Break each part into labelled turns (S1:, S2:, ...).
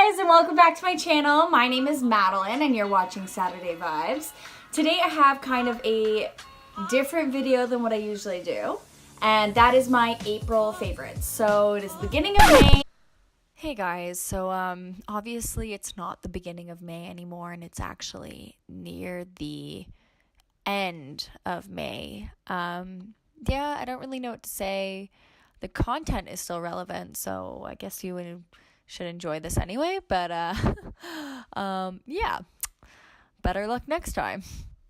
S1: guys, and welcome back to my channel. My name is Madeline and you're watching Saturday Vibes. Today I have kind of a different video than what I usually do, and that is my April favorites. So it is the beginning of May.
S2: Hey guys, so obviously it's not the beginning of May anymore and it's actually near the end of May. Yeah, I don't really know what to say. The content is still relevant, so I guess you should enjoy this anyway, but yeah, better luck next time.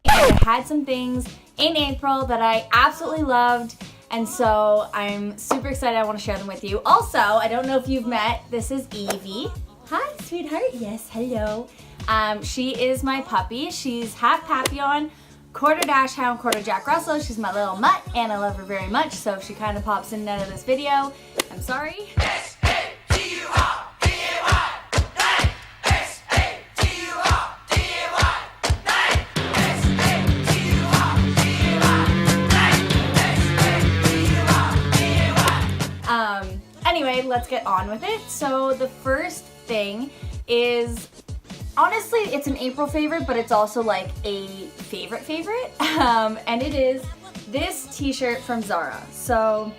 S1: And I had some things in April that I absolutely loved, and so I'm super excited. I want to share them with you. Also, I don't know if you've met, this is Evie. Hi, sweetheart. Yes, hello. She is my puppy. She's half Papillon, quarter Dachshund, quarter Jack Russell. She's my little mutt, and I love her very much, so if she kind of pops in and out of this video, I'm sorry. Anyway, let's get on with it. So the first thing is, honestly, it's an April favorite, but it's also like a favorite. And it is this t-shirt from ZARA. So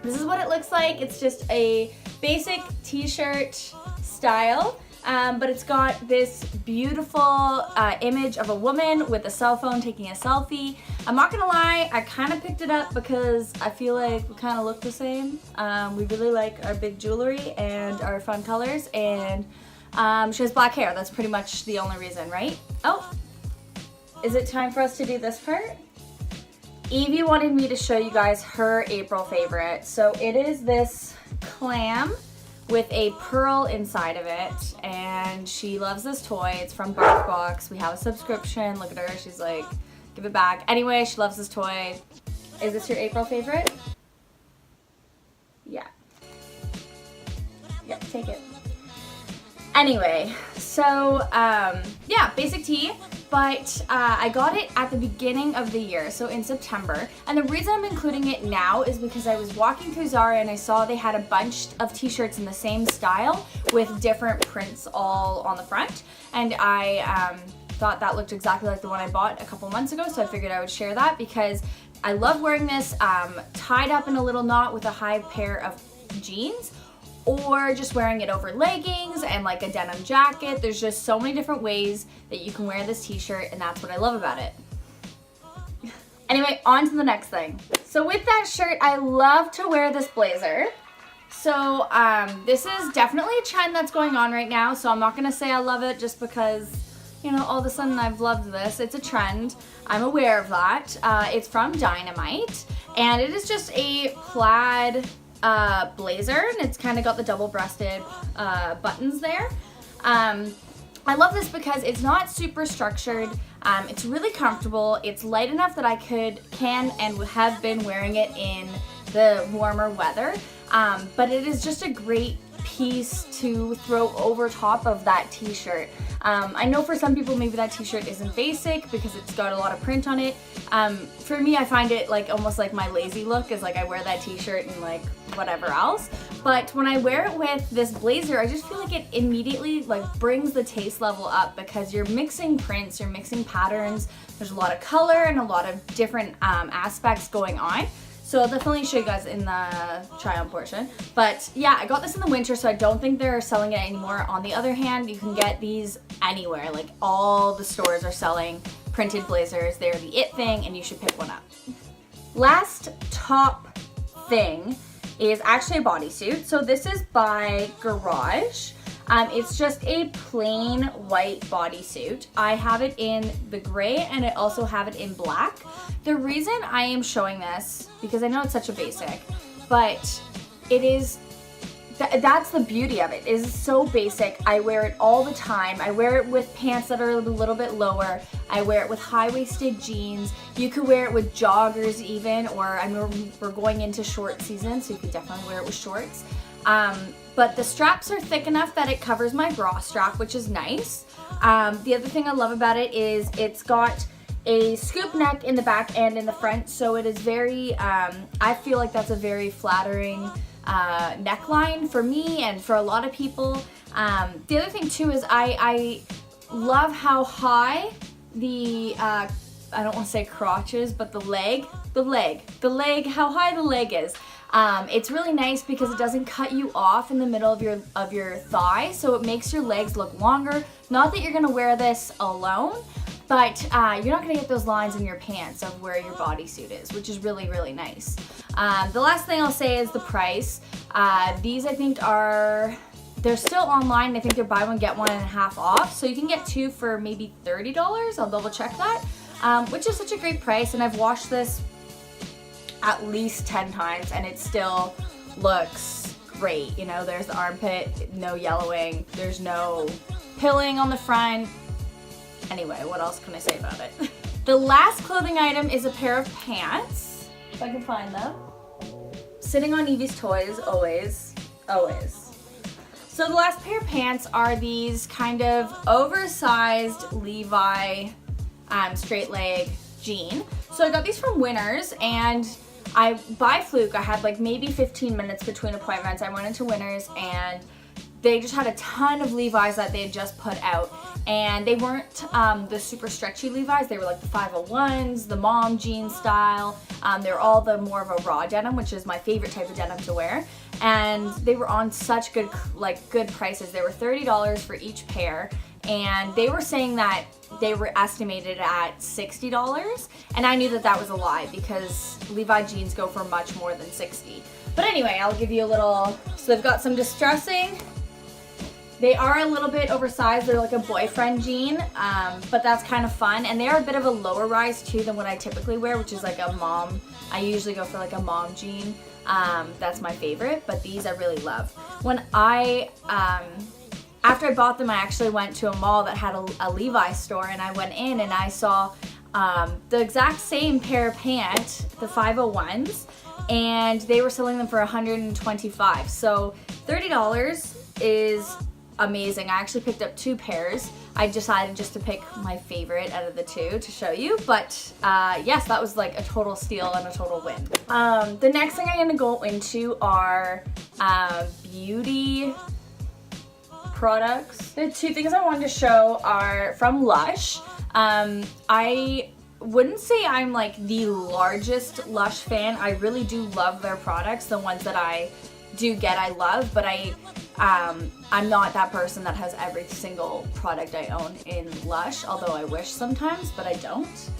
S1: this is what it looks like. It's just a basic t-shirt style. But it's got this beautiful image of a woman with a cell phone taking a selfie. I'm not gonna lie, I kind of picked it up because I feel like we kind of look the same. We really like our big jewelry and our fun colors, and she has black hair. That's pretty much the only reason, right? Oh, is it time for us to do this part? Evie wanted me to show you guys her April favorite. So it is this clam with a pearl inside of it, and she loves this toy. It's from BarkBox. We have a subscription. Look at her, she's like, give it back. Anyway, she loves this toy. Is this your April favorite? Yeah. Yep, take it. Anyway, so yeah, basic tee, but I got it at the beginning of the year, so in September. And the reason I'm including it now is because I was walking through ZARA and I saw they had a bunch of t-shirts in the same style with different prints all on the front. And I thought that looked exactly like the one I bought a couple months ago, so I figured I would share that because I love wearing this tied up in a little knot with a high pair of jeans, or just wearing it over leggings and like a denim jacket. There's just so many different ways that you can wear this t-shirt, and that's what I love about it. Anyway, on to the next thing. So with that shirt, I love to wear this blazer. So this is definitely a trend that's going on right now, so I'm not gonna say I love it just because, you know, all of a sudden I've loved this. It's a trend. I'm aware of that. It's from Dynamite, and it is just a plaid blazer, and it's kind of got the double-breasted buttons there. I love this because it's not super structured. It's really comfortable. It's light enough that I can and have been wearing it in the warmer weather. But it is just a great piece to throw over top of that t-shirt. I know for some people maybe that t-shirt isn't basic because it's got a lot of print on it. For me, I find it like almost like my lazy look is like I wear that t-shirt and like whatever else. But when I wear it with this blazer, I just feel like it immediately like brings the taste level up because you're mixing prints, you're mixing patterns. There's a lot of color and a lot of different aspects going on. So I'll definitely show you guys in the try on portion. But yeah, I got this in the winter, so I don't think they're selling it anymore. On the other hand, you can get these anywhere. Like all the stores are selling printed blazers. They're the it thing, and you should pick one up. Last top thing is actually a bodysuit. So this is by Garage. It's just a plain white bodysuit. I have it in the gray, and I also have it in black. The reason I am showing this, because I know it's such a basic, but it is, that's the beauty of it. It is so basic. I wear it all the time. I wear it with pants that are a little bit lower. I wear it with high-waisted jeans. You could wear it with joggers even, or I mean, we're going into short season, so you could definitely wear it with shorts. But the straps are thick enough that it covers my bra strap, which is nice. The other thing I love about it is it's got a scoop neck in the back and in the front, so it is very, I feel like that's a very flattering neckline for me and for a lot of people. The other thing too is I love how high the, I don't want to say crotches, but the leg, how high the leg is. It's really nice because it doesn't cut you off in the middle of your thigh, so it makes your legs look longer. Not that you're gonna wear this alone, but you're not gonna get those lines in your pants of where your bodysuit is, which is really, really nice. The last thing I'll say is the price. These I think they're still online. I think they're buy one, get one and a half off. So you can get 2 for maybe $30. I'll double check that, which is such a great price. And I've washed this at least 10 times and it still looks great. You know, there's the armpit, no yellowing, there's no pilling on the front. Anyway, what else can I say about it? The last clothing item is a pair of pants, if I can find them. Sitting on Evie's toys, always, always. So the last pair of pants are these kind of oversized Levi straight leg jean. So I got these from Winners, and by fluke, I had like maybe 15 minutes between appointments. I went into Winners and they just had a ton of Levi's that they had just put out, and they weren't the super stretchy Levi's. They were like the 501s, the mom jean style. They're all the more of a raw denim, which is my favorite type of denim to wear. And they were on such good prices. They were $30 for each pair, and they were saying that they were estimated at $60, and I knew that that was a lie because Levi jeans go for much more than $60. But anyway, I'll give you a little. So they've got some distressing. They are a little bit oversized. They're like a boyfriend jean, but that's kind of fun. And they are a bit of a lower rise too than what I typically wear, which is like a mom. I usually go for like a mom jean. That's my favorite, but these I really love. When after I bought them, I actually went to a mall that had a Levi's store, and I went in and I saw the exact same pair of pants, the 501s, and they were selling them for $125. So $30 is amazing. I actually picked up 2 pairs. I decided just to pick my favorite out of the 2 to show you, but yes, that was like a total steal and a total win. The next thing I'm gonna go into are beauty products. The 2 things I wanted to show are from Lush. I wouldn't say I'm like the largest Lush fan. I really do love their products. The ones that I do get, I love, but I'm not that person that has every single product I own in Lush, although I wish sometimes, but I don't.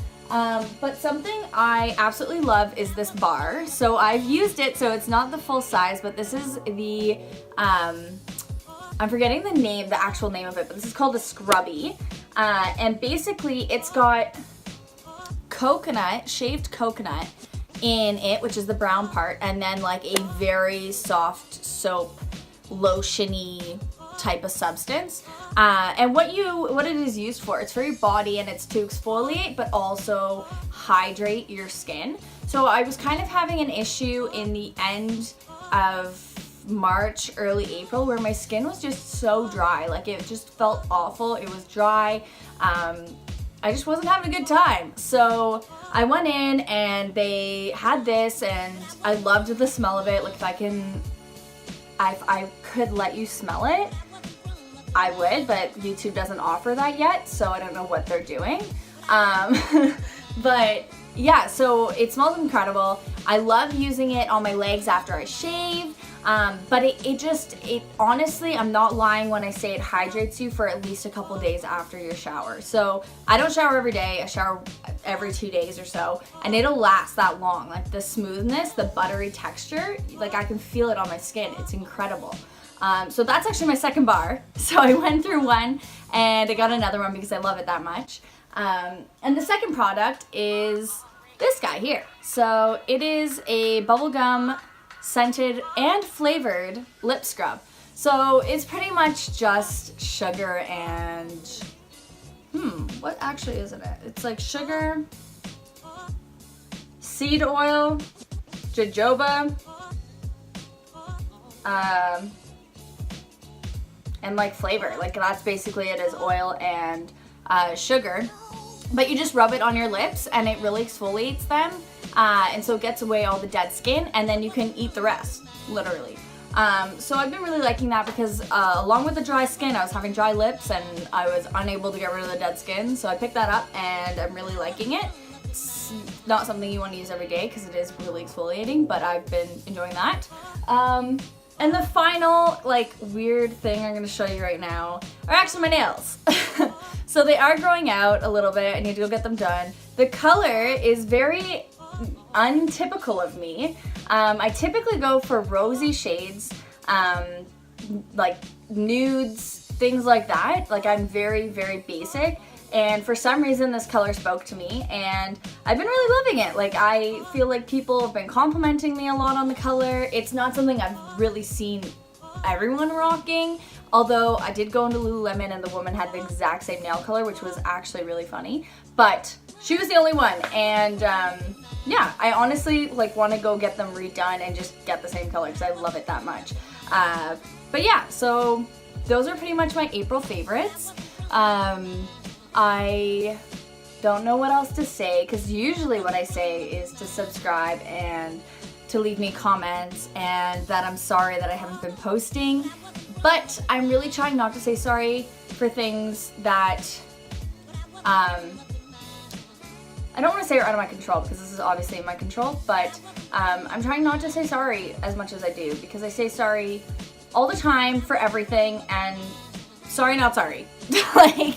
S1: But something I absolutely love is this bar. So I've used it, so it's not the full size, but this is the, I'm forgetting the actual name of it, but this is called a Scrubby. And basically it's got shaved coconut in it, which is the brown part, and then like a very soft soap, lotiony type of substance. And what it is used for, it's for your body, and it's to exfoliate but also hydrate your skin. So I was kind of having an issue in the end of March, early April, where my skin was just so dry. Like it just felt awful. It was dry. I just wasn't having a good time. So I went in and they had this, and I loved the smell of it. Like if I could let you smell it, I would, but YouTube doesn't offer that yet, so I don't know what they're doing. But yeah, so it smells incredible. I love using it on my legs after I shave. But it honestly, I'm not lying when I say it hydrates you for at least a couple days after your shower. So I don't shower every day. I shower every 2 days or so, and it'll last that long. Like the smoothness, the buttery texture, like I can feel it on my skin. It's incredible. So that's actually my second bar. So I went through one and I got another one because I love it that much. And the second product is this guy here. So it is a bubblegum scented and flavored lip scrub. So it's pretty much just sugar and what actually is in it? It's like sugar, seed oil, jojoba, and like flavor. Like that's basically it, is oil and sugar. But you just rub it on your lips and it really exfoliates them. and so it gets away all the dead skin, and then you can eat the rest, literally. So I've been really liking that because along with the dry skin, I was having dry lips and I was unable to get rid of the dead skin, so I picked that up and I'm really liking it. It's not something you want to use every day because it is really exfoliating, but I've been enjoying that. And the final, like, weird thing I'm going to show you right now are actually my nails. So they are growing out a little bit. I need to go get them done. The color is very untypical of me. I typically go for rosy shades, like nudes, things like that. Like, I'm very, very basic. And for some reason, this color spoke to me, and I've been really loving it. Like, I feel like people have been complimenting me a lot on the color. It's not something I've really seen everyone rocking, although I did go into Lululemon and the woman had the exact same nail color, which was actually really funny. But she was the only one, and yeah, I honestly like want to go get them redone and just get the same color because I love it that much. But yeah, so those are pretty much my April favorites. I don't know what else to say because usually what I say is to subscribe and to leave me comments and that I'm sorry that I haven't been posting, but I'm really trying not to say sorry for things that I don't want to say are out of my control because this is obviously in my control, but I'm trying not to say sorry as much as I do because I say sorry all the time for everything, and sorry not sorry. Like,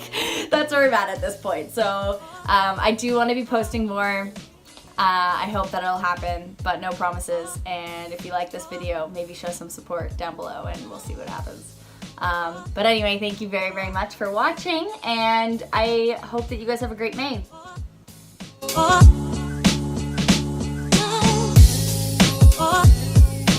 S1: that's where we're at this point. So I do want to be posting more. I hope that it'll happen, but no promises. And if you like this video, maybe show some support down below and we'll see what happens. But anyway, thank you very, very much for watching, and I hope that you guys have a great May.